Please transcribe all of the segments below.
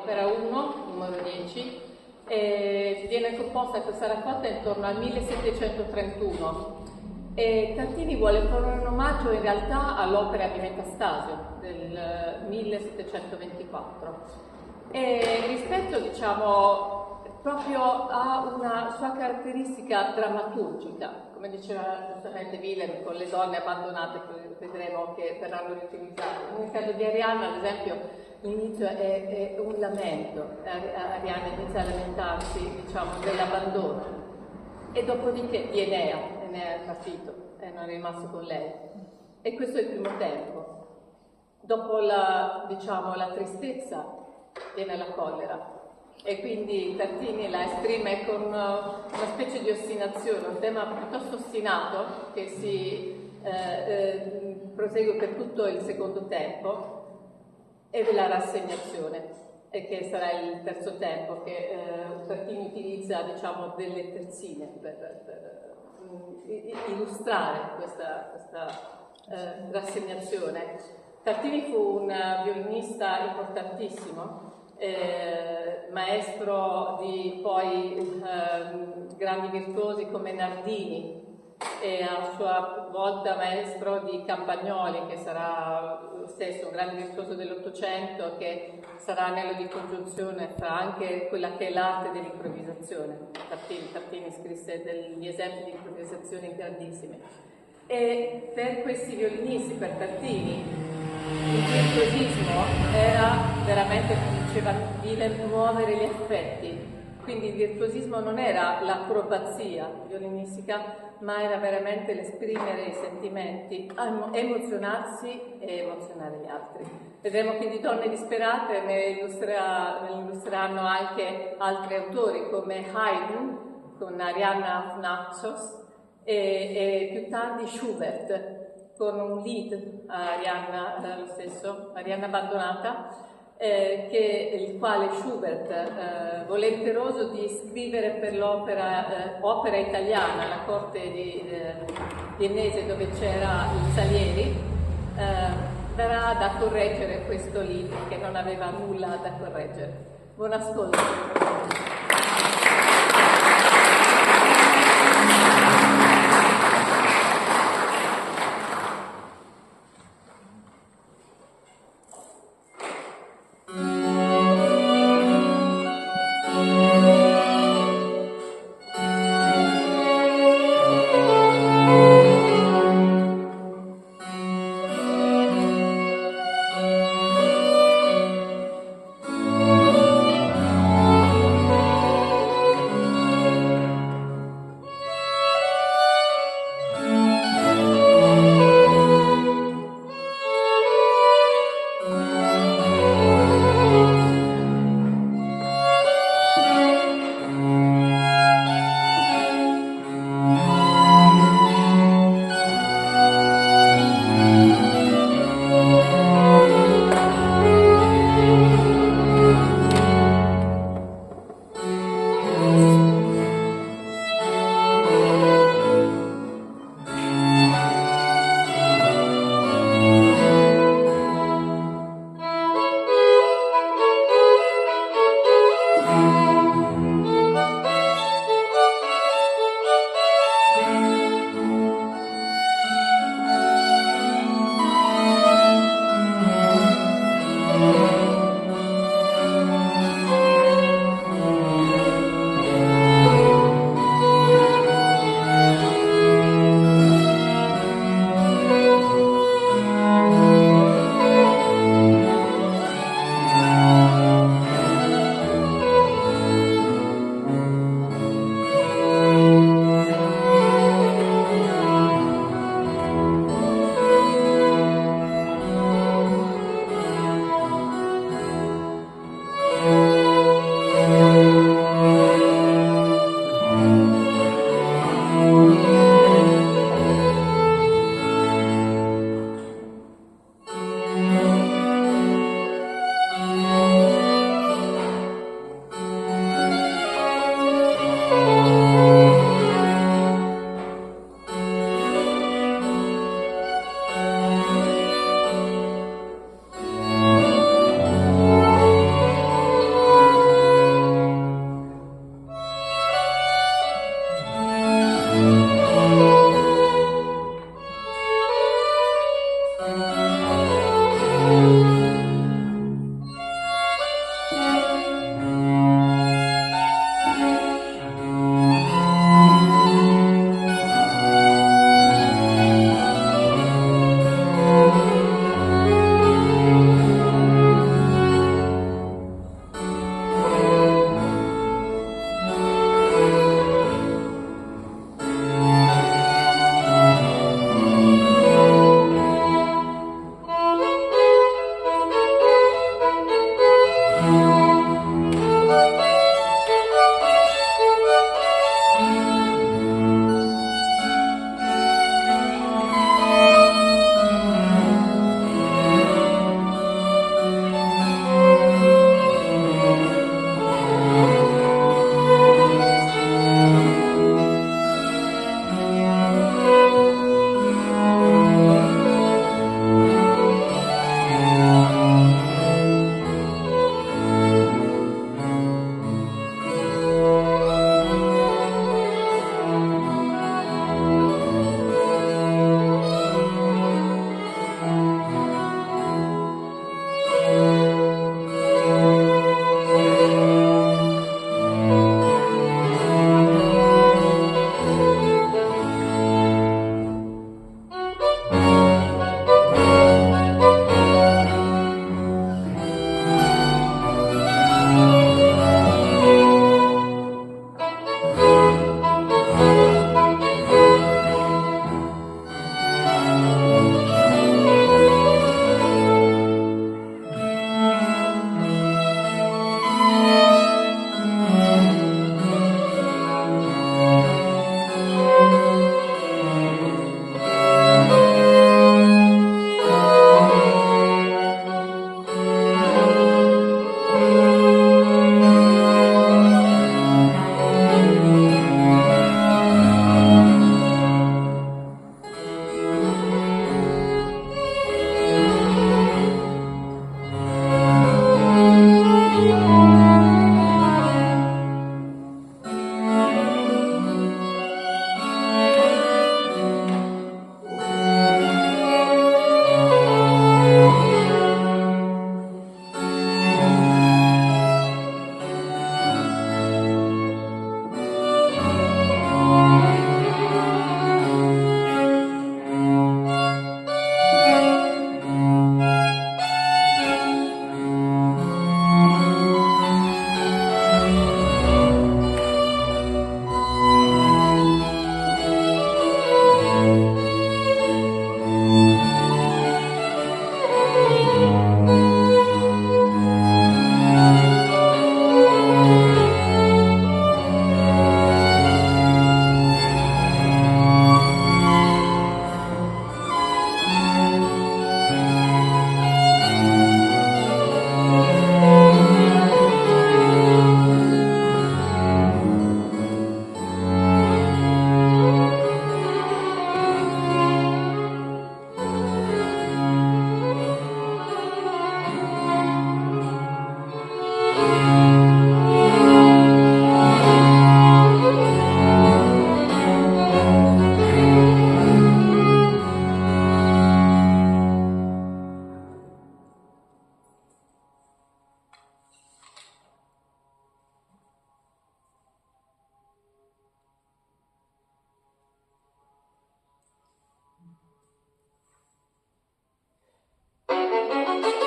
l'opera 1, numero 10, viene composta questa raccolta intorno al 1731 e Tartini vuole porre un omaggio in realtà all'opera di Metastasio del 1724 e rispetto, diciamo, proprio a una sua caratteristica drammaturgica, come diceva giustamente Willem, con le donne abbandonate, che vedremo che verranno riutilizzate. Nel caso di Arianna, ad esempio, l'inizio è un lamento, Arianna inizia a lamentarsi, diciamo, dell'abbandono, e dopodiché di Enea è partito e non è rimasto con lei. E questo è il primo tempo. Dopo diciamo, la tristezza viene la collera. E quindi Tartini la esprime con una specie di ostinazione, un tema piuttosto ostinato che si prosegue per tutto il secondo tempo, e la rassegnazione, e che sarà il terzo tempo che Tartini utilizza, diciamo, delle terzine per illustrare questa rassegnazione. Tartini fu un violinista importantissimo, maestro di poi grandi virtuosi come Nardini e a sua volta maestro di Campagnoli, che sarà lo stesso un grande virtuoso dell'Ottocento, che sarà anello di congiunzione fra anche quella che è l'arte dell'improvvisazione. Tartini scrisse degli esempi di improvvisazione grandissimi. E per questi violinisti, per Tartini, il virtuosismo era veramente, come diceva Willem, muovere gli affetti. Quindi il virtuosismo non era l'acrobazia violinistica, ma era veramente l'esprimere i sentimenti, emozionarsi e emozionare gli altri. Vedremo che di Donne disperate ne illustreranno anche altri autori come Haydn con Arianna of Naxos e più tardi Schubert con un lead a Arianna, lo stesso, Arianna abbandonata, il quale Schubert, volenteroso di scrivere per l'opera opera italiana, la corte di viennese dove c'era il Salieri, verrà da correggere questo lead che non aveva nulla da correggere. Buon ascolto.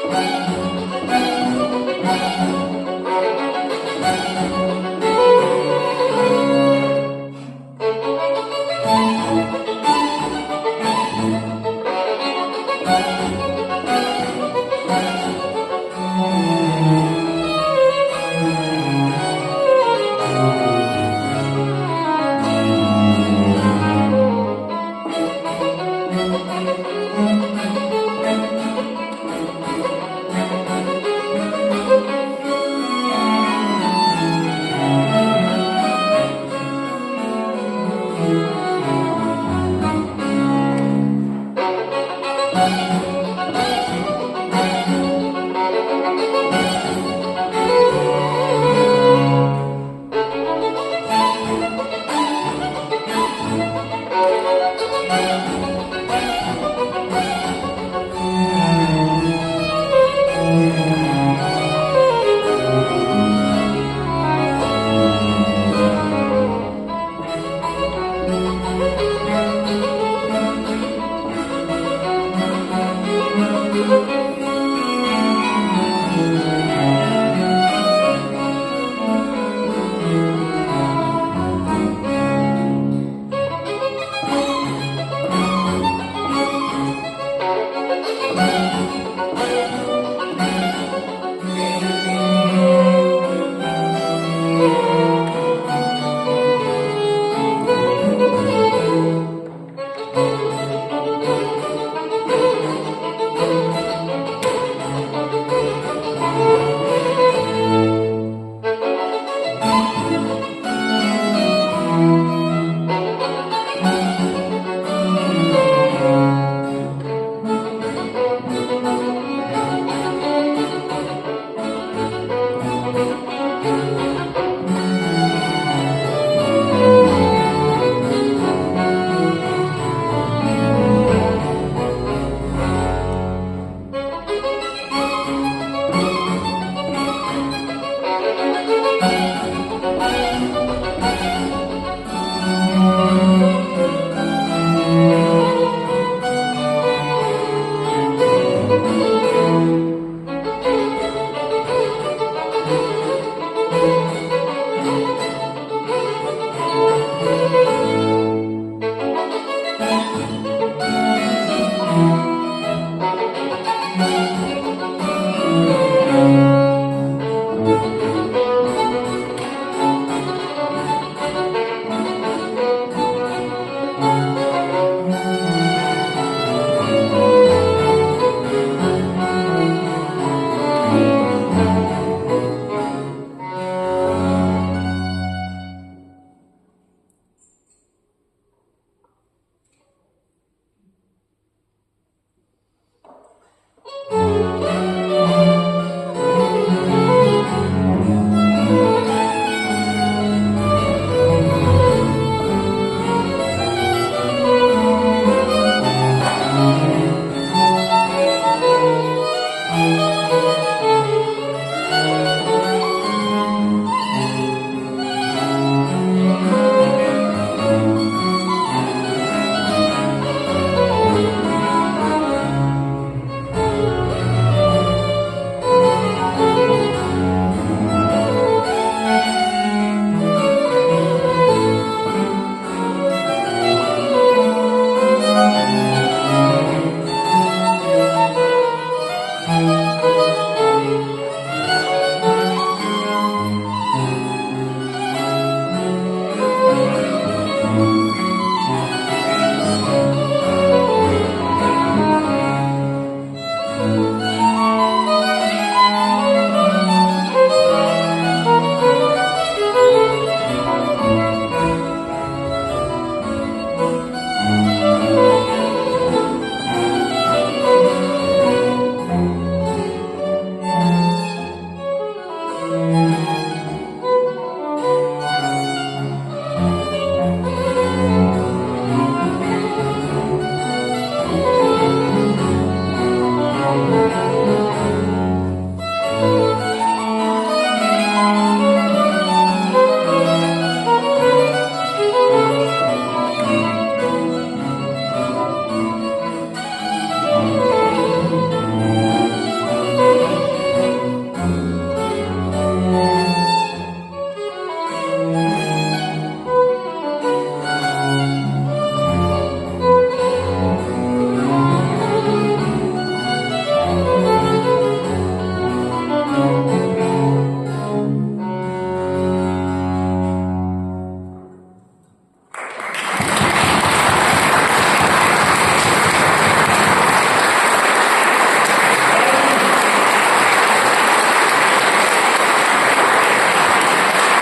Grazie.